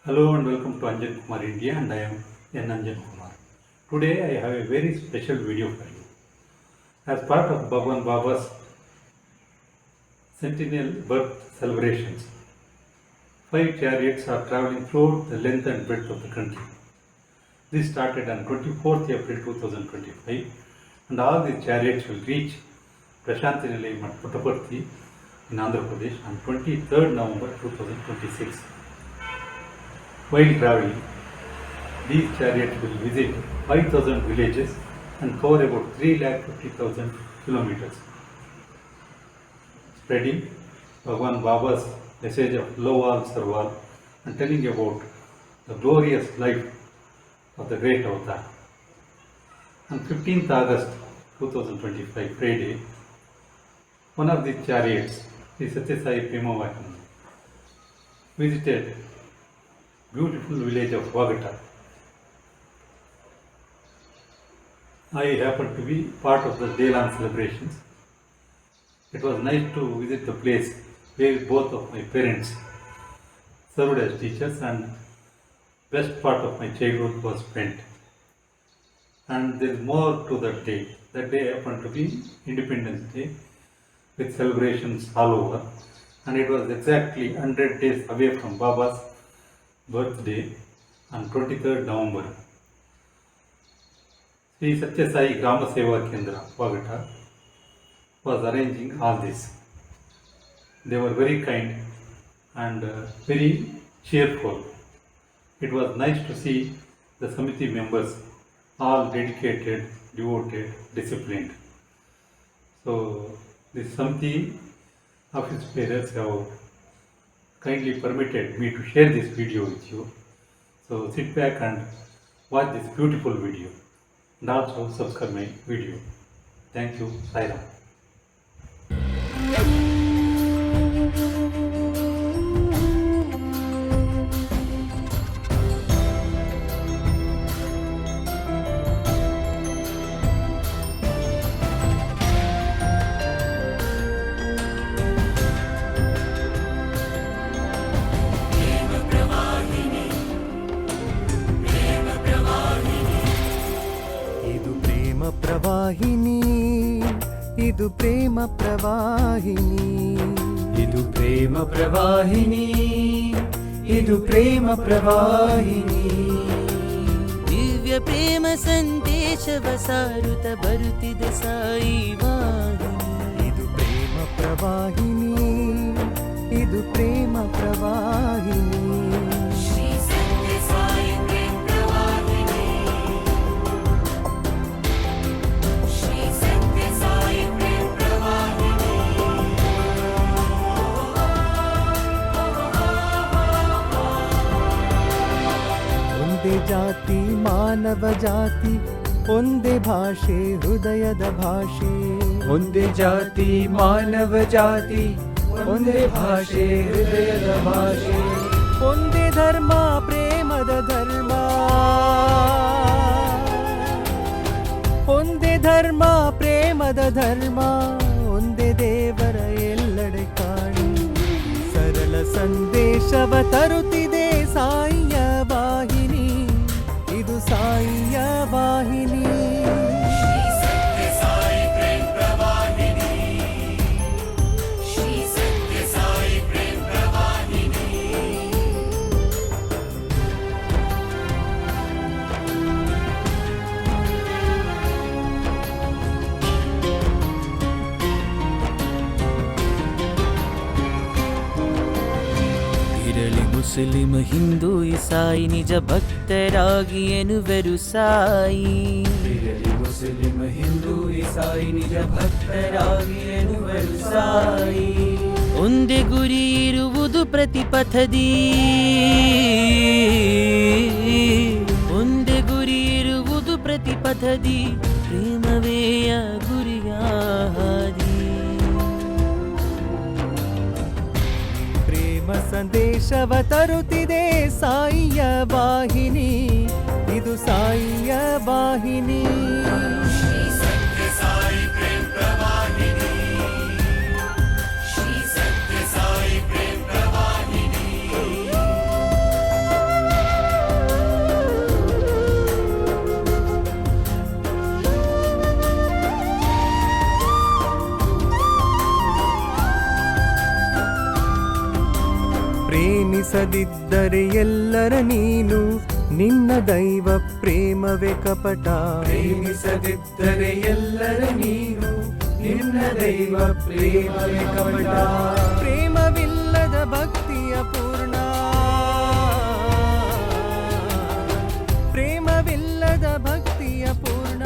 Hello and welcome to Anjan Kumar India, and I am N. Anjan Kumar. Today I have a very special video for you. As part of Bhagwan Baba's centennial birth celebrations, 5 chariots are travelling throughout the length and breadth of the country. This started on 24th April 2025, and all these chariots will reach Prashanthi Nilayam at Puttaparthi in Andhra Pradesh on 23rd November 2026. While travelling, these chariots will visit 5,000 villages and cover about 350,000 kilometers, spreading Bhagwan Baba's message of love all, serve all, and telling about the glorious life of the great avatar. On 15th August 2025, Friday, one of these chariots, the Satya Sai Prema Vahini, visited beautiful village of Vagata. I happened to be part of the day-long celebrations. It was nice to visit the place where both of my parents served as teachers, and best part of my childhood was spent. And there is more to that day. That day happened to be Independence Day with celebrations all over, and it was exactly 100 days away from Baba's birthday on 23rd November. Sri Satya Sai Grama Seva Kendra, Vagata, was arranging all this. They were very kind and very cheerful. It was nice to see the Samiti members all dedicated, devoted, disciplined. So the Samiti office bearers have kindly permitted me to share this video with you. So sit back and watch this beautiful video, and also subscribe my video. Thank you. Sai Ram. ಪ್ರವಾಹಿನಿ ಇದು ಪ್ರೇಮ ಪ್ರವಾಹಿನಿ ಇದು ಪ್ರೇಮ ಪ್ರವಾಹಿನಿ ಇದು ಪ್ರೇಮ ಪ್ರವಾಹಿನಿ ದಿವ್ಯ ಪ್ರೇಮ ಸಂದೇಶವ ಸಾರುತ್ತ ಬರುತ್ತಿದೆ ಸಾಯಿ ವಾಹಿನಿ ಇದು ಪ್ರೇಮ ಪ್ರವಾಹಿನಿ ಇದು ಪ್ರೇಮ ಪ್ರವಾಹಿನಿ ಜಾತಿ ಮಾನವ ಜಾತಿ ಒಂದೇ ಭಾಷೆ ಹೃದಯದ ಭಾಷೆ ಒಂದೇ ಜಾತಿ ಮಾನವ ಜಾತಿ ಒಂದೇ ಭಾಷೆ ಹೃದಯದ ಭಾಷೆ ಒಂದೇ ಧರ್ಮ ಪ್ರೇಮದ ಧರ್ಮ ಒಂದೇ ಧರ್ಮ ಪ್ರೇಮದ ಧರ್ಮ ಒಂದೇ ದೇವರ ಎಲ್ಲೆಡೆ ಕಾಣಿ ಸರಳ ಸಂದೇಶವ ತರುತ್ತಿದೆ ಸಾಯಿಯ ವಾಹಿನಿ ಇದು ಸಾಯಿಯ ವಾಹಿನಿ ಮುಸ್ಲಿಂ ಹಿಂದೂ ಇಸಾಯಿ ನಿಜ ಭಕ್ತರಾಗಿ ಎನ್ನುವರು ಸಾಯಿ ಮುಸ್ಲಿಂ ಹಿಂದೂ ಇಸಾಯಿ ನಿಜ ಭಕ್ತರಾಗಿ ಎನ್ನುವರು ಸಾಯಿ ಒಂದೇ ಗುರಿ ಇರುವುದು ಪ್ರತಿಪಥದಿ ಒಂದೇ ಗುರಿ ಇರುವುದು ಪ್ರತಿಪಥದಿ ಪ್ರೇಮವೇಯ ಗುರಿಯ ಹಾದಿ ಸಂದೇಶವ ತರುತ್ತಿದೆ ಸಾಯಿಯ ವಾಹಿನಿ ಇದು ಸಾಯಿಯ ವಾಹಿನಿ ಶ್ರೀ ಸತ್ಯ ಸಾಯಿ ಪ್ರೇಮ ಪ್ರವಾಹಿನಿ ಶ್ರೀ ಸತ್ಯ ಸಾಯಿ ಪ್ರೇಮ ಪ್ರವಾಹಿನಿ ಪ್ರೇಮಿಸದಿದ್ದರೆ ಎಲ್ಲರ ನೀನು ನಿನ್ನ ದೈವ ಪ್ರೇಮವೇ ಕಪಟ. ಪ್ರೇಮಿಸದಿದ್ದರೆ ಎಲ್ಲರ ನೀನು ನಿನ್ನ ದೈವ ಪ್ರೇಮವೇ ಕಪಟ. ಪ್ರೇಮವಿಲ್ಲದ ಭಕ್ತಿಯ ಪೂರ್ಣ, ಪ್ರೇಮವಿಲ್ಲದ ಭಕ್ತಿಯ ಪೂರ್ಣ,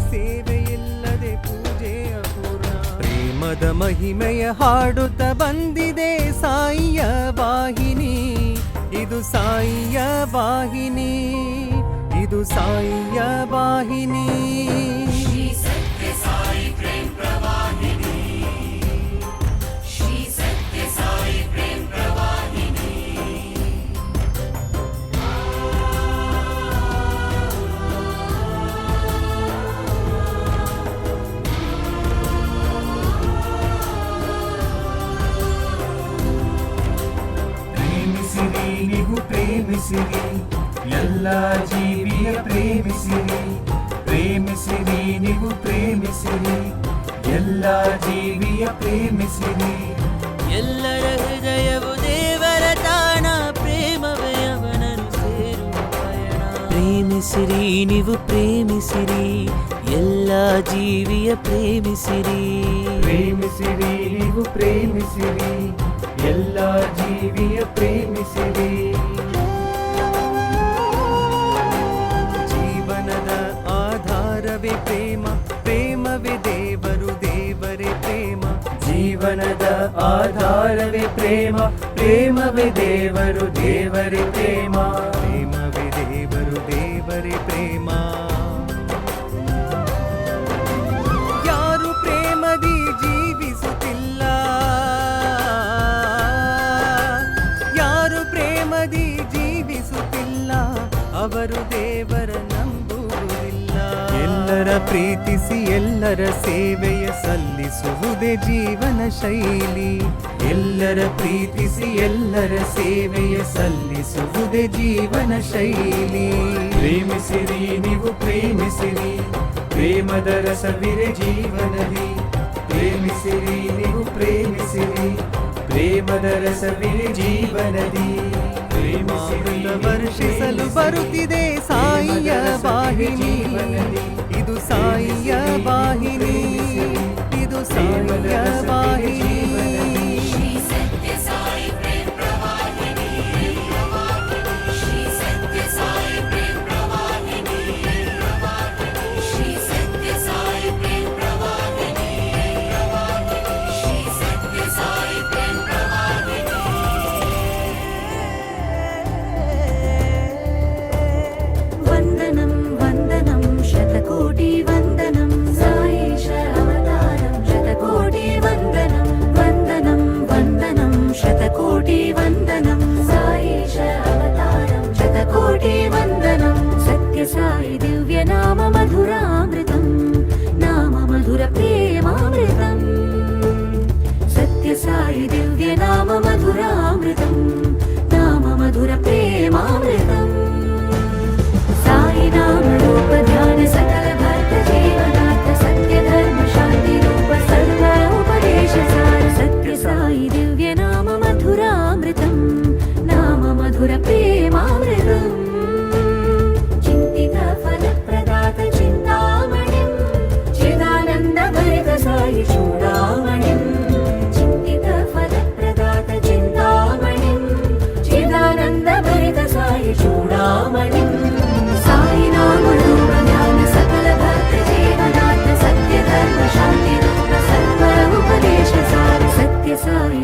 ಸೇವೆಯಿಲ್ಲದೆ ಪೂಜೆ ಅಪೂರ್ಣ. ಪ್ರೇಮದ ಮಹಿಮೆಯ ಹಾಡುತ್ತ ಬಂದಿದೆ ಸಾಯಿಯ ವಾಹಿನಿ, ಇದು ಸಾಯಿಯ ವಾಹಿನಿ, ಇದು ಸಾಯಿಯ ವಾಹಿನಿ. ಶ್ರೀ ಸತ್ಯ ಸಾಯಿ ಪ್ರೇಮ ಪ್ರವಾಹಿನಿ, ಶ್ರೀ ಸತ್ಯ ಸಾಯಿ ಪ್ರೇಮ ಪ್ರವಾಹಿನಿ. ಪ್ರೇಮಿಸಿರಿ ನೀವು ಪ್ರೇಮಿಸಿರಿ ಎಲ್ಲ ಜೀವಿಯ ಪ್ರೇಮಿಸಿರಿ. ಪ್ರೇಮಿಸಿರಿ ನೀವು ಪ್ರೇಮಿಸಿರಿ ಎಲ್ಲ ಜೀವಿಯ ಪ್ರೇಮಿಸಿರಿ. ಎಲ್ಲರ ಹೃದಯವು ದೇವರ ತಾಣ, ಪ್ರೇಮವೇ ಅವನನ್ನು ಸೇರುವ ಪಯಣ. ಪ್ರೇಮಿಸಿರಿ ನೀವು ಪ್ರೇಮಿಸಿರಿ ಎಲ್ಲ ಜೀವಿಯ ಪ್ರೇಮಿಸಿರಿ. ಪ್ರೇಮಿಸಿರಿ ನೀವು ಪ್ರೇಮಿಸಿರಿ ಎಲ್ಲ ಜೀವಿಯ ಪ್ರೇಮಿಸಿರಿ. ಜೀವನದ ಆಧಾರವೇ ಪ್ರೇಮ, ಪ್ರೇಮವೇ ದೇವರು, ದೇವರೇ ಪ್ರೇಮ. ಜೀವನದ ಆಧಾರವೇ ಪ್ರೇಮ, ಪ್ರೇಮವೇ ದೇವರು, ದೇವರೇ ಪ್ರೇಮ. ಪ್ರೇಮವೇ ದೇವರು, ದೇವರೇ ಪ್ರೇಮ. ಯಾರು ಪ್ರೇಮದಿ ಜೀವಿಸುತ್ತಿಲ್ಲ, ಯಾರು ಪ್ರೇಮದಿ ಜೀವಿಸುತ್ತಿಲ್ಲ, ಅವರು ದೇವರ ನಂಬುವುದಿಲ್ಲ. ಎಲ್ಲರ ಪ್ರೀತಿಸಿ ಎಲ್ಲರ ಸೇವೆಯ ಸಲ್ಲಿಸುವುದೇ ಜೀವನ ಶೈಲಿ. ಎಲ್ಲರ ಪ್ರೀತಿಸಿ ಎಲ್ಲರ ಸೇವೆಯ ಸಲ್ಲಿಸುವುದೇ ಜೀವನ ಶೈಲಿ. ಪ್ರೇಮಿಸಿರಿ ನೀವು ಪ್ರೇಮಿಸಿರಿ ಪ್ರೇಮದ ರಸವಿರೆ ಜೀವನದಿ. ಪ್ರೇಮಿಸಿರಿ ನೀವು ಪ್ರೇಮಿಸಿರಿ ಪ್ರೇಮದ ರಸವಿರೆ ಜೀವನದಿ. ಪ್ರೇಮಿಸಿರಿ ವರ್ಷಿಸಲು ಬರುತ್ತಿದೆ ಸಾಯಿಯ ವಾಹಿನಿ, ಇದು ಸಾಯಿಯ ವಾಹಿನಿ, ಇದು ಸಾಯಿಯ ವಾಹಿನಿ. ಶ್ರೀ ಸತ್ಯ ಸಾಯಿ ಪ್ರೇಮ ಪ್ರವಾಹಿನಿ, ಶ್ರೀ ಸತ್ಯ ಸಾಯಿ ಪ್ರೇಮ ಪ್ರವಾಹಿನಿ, ಶ್ರೀ ಸತ್ಯ ಸಾಯಿ ಪ್ರೇಮ ಪ್ರವಾಹಿನಿ, ಶ್ರೀ ಸತ್ಯ ಸಾಯಿ ಪ್ರೇಮ ಪ್ರವಾಹಿನಿ. ವಂದನಂ ವಂದನಂ ಶತಕೋಟಿ ವಂದನಂ ಸಾಯೇಶ ಅವತಾರಂ ಶತಕೋಟಿ ವಂದನಂ ವಂದನಂ ವಂದನಂ ಶತಕೋಟಿ ವಂದನಂ ಸಾಯೇಶ ಅವತಾರಂ ಶತಕೋಟಿ ವಂದನಂ. ಸತ್ಯ ಸಾಯಿ ದಿವ್ಯ ನಾಮ ಮಧುರಾಮೃತಂ, ನಾಮ ಮಧುರ ಪ್ರೇಮಾಮೃತಂ. ಸತ್ಯ ಸಾಯಿ ದಿವ್ಯ ನಾಮ ಮಧುರಾಮೃತಂ, ನಾಮ ಮಧುರ ಪ್ರೇಮಾಮೃತಂ. साई नाम रूप ध्यान सकल भक्त जीवनाथ, सत्य धर्म शांति रूप सर्व उपदेश सार. सत्य साई दिव्य नाम मधुरामृतम, नाम मधुर प्रेमामृतम. चिंतित फल प्रदात चिंतामणिं, चिदानंद भरित साई चूडामणिं. चिंतित फल प्रदात चिंतामणिं, चिदानंद भरित साई चूडामणिं. साई नाम रूप ध्यान सकल भक्त जीवनाथ, सत्य धर्म शांति रूप सर्व उपदेश सार. सत्य साई